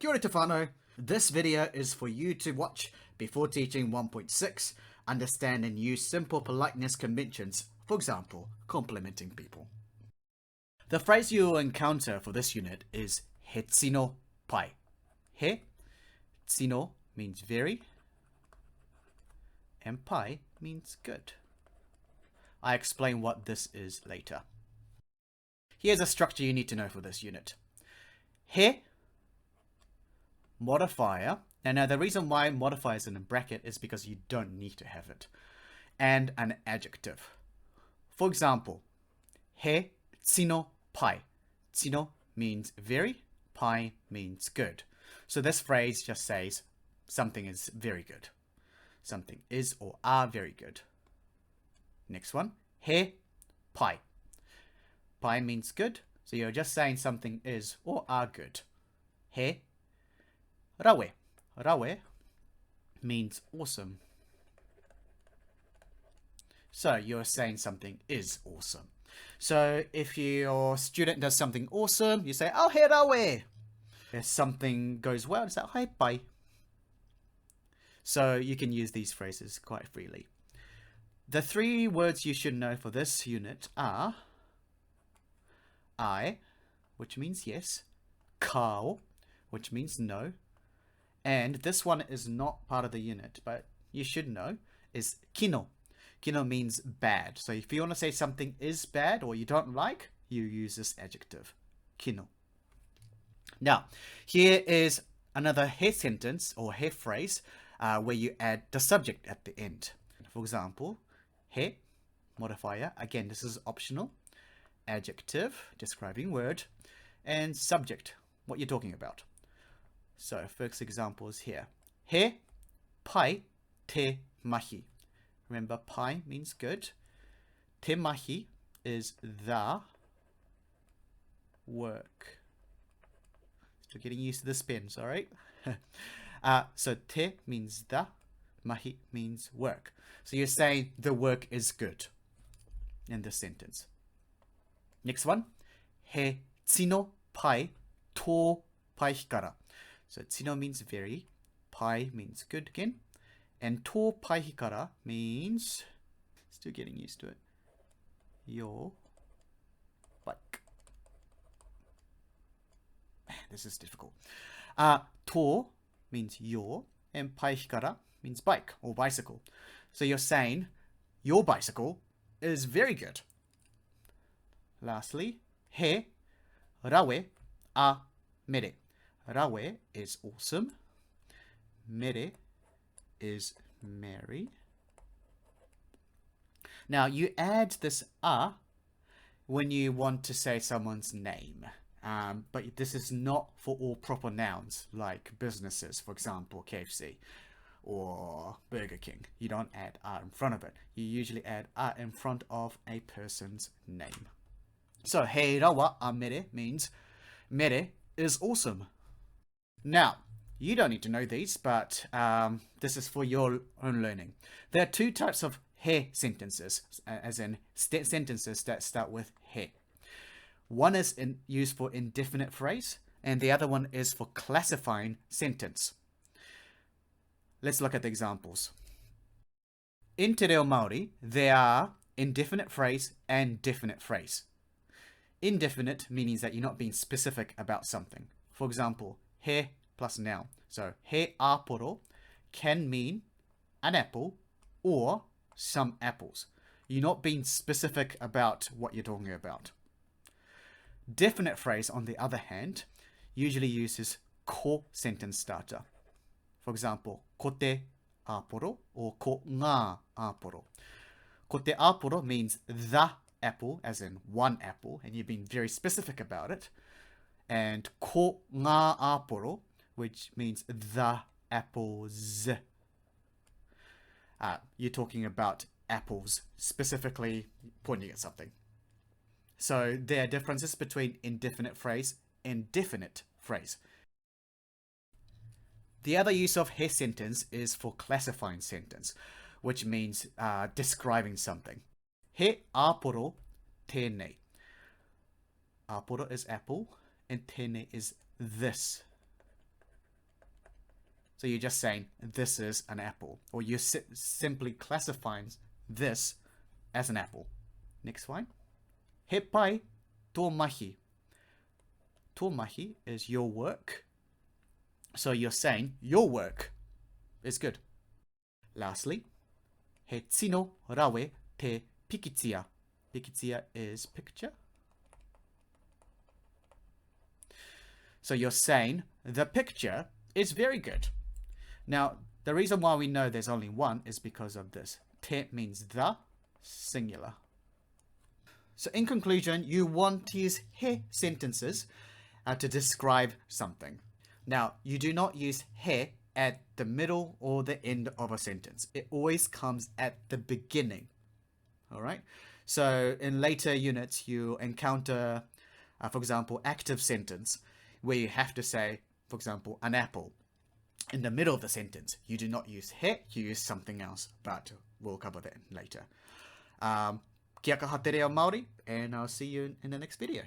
Kia ora te whānau. This video is for you to watch before teaching 1.6, understand and use simple politeness conventions, for example, complimenting people. The phrase you will encounter for this unit is he tino pai. He, tino means very, and pai means good. I explain what this is later. Here's a structure you need to know for this unit. He, modifier, and now the reason why modifier is in a bracket is because you don't need to have it, and an adjective. For example, he tino pai. Tino means very, pai means good. So this phrase just says something is very good. Something is or are very good. Next one, he pai. Pai means good, so you're just saying something is or are good. He rawe. Rawe means awesome. So you're saying something is awesome. So if your student does something awesome, you say, oh, he rawe. If something goes well, it's like, hi, pai. So you can use these phrases quite freely. The three words you should know for this unit are I, which means yes, kao, which means no, and this one is not part of the unit, but you should know, is kino. Kino means bad. So if you want to say something is bad or you don't like, you use this adjective, kino. Now, here is another he sentence or he phrase where you add the subject at the end. For example, he, modifier, again, this is optional, adjective, describing word, and subject, what you're talking about. So, first example is here. He pai te mahi. Remember, pai means good. Te mahi is the work. Still getting used to the spins, alright? So, te means the, mahi means work. So, you're saying the work is good in this sentence. Next one. He tino pai tō pai hikara. So tino means very, pai means good again, and tō pai hikara means, still getting used to it, your bike. This is difficult. Tō means your, and pai hikara means bike or bicycle. So you're saying your bicycle is very good. Lastly, he rawe a mere. Rawe is awesome. Mere is merry. Now, you add this a when you want to say someone's name. But this is not for all proper nouns, like businesses, for example, KFC or Burger King. You don't add a in front of it. You usually add a in front of a person's name. So, he rawa a mere means mere is awesome. Now, you don't need to know these, but this is for your own learning. There are two types of he sentences, as in sentences that start with he. One is used for indefinite phrase, and the other one is for classifying sentence. Let's look at the examples. In Te Reo Māori, there are indefinite phrase and definite phrase. Indefinite meaning that you're not being specific about something. For example, he plus noun. So, he aporo can mean an apple or some apples. You're not being specific about what you're talking about. Definite phrase, on the other hand, usually uses ko sentence starter. For example, ko te aporo or ko ngā aporo. Ko te aporo means the apple, as in one apple, and you've been very specific about it. And ko ngā aporo, which means the apples. You're talking about apples, specifically pointing at something. So there are differences between indefinite phrase and definite phrase. The other use of he sentence is for classifying sentence, which means describing something. He aporo tēnei. Aporo is apple, and tēnei is this. So you're just saying, this is an apple. Or you're simply classifying this as an apple. Next one. He pai tō mahi. Tō mahi is your work. So you're saying, your work is good. Lastly, he tino rawe te pikitia. Pikitia is picture. So you're saying, the picture is very good. Now, the reason why we know there's only one is because of this. Te means the, singular. So in conclusion, you want to use he sentences to describe something. Now, you do not use he at the middle or the end of a sentence. It always comes at the beginning. All right? So in later units, you encounter, for example, active sentence, where you have to say, for example, an apple. In the middle of the sentence, you do not use he, you use something else, but we'll cover that later. Kia kaha te reo Māori, and I'll see you in the next video.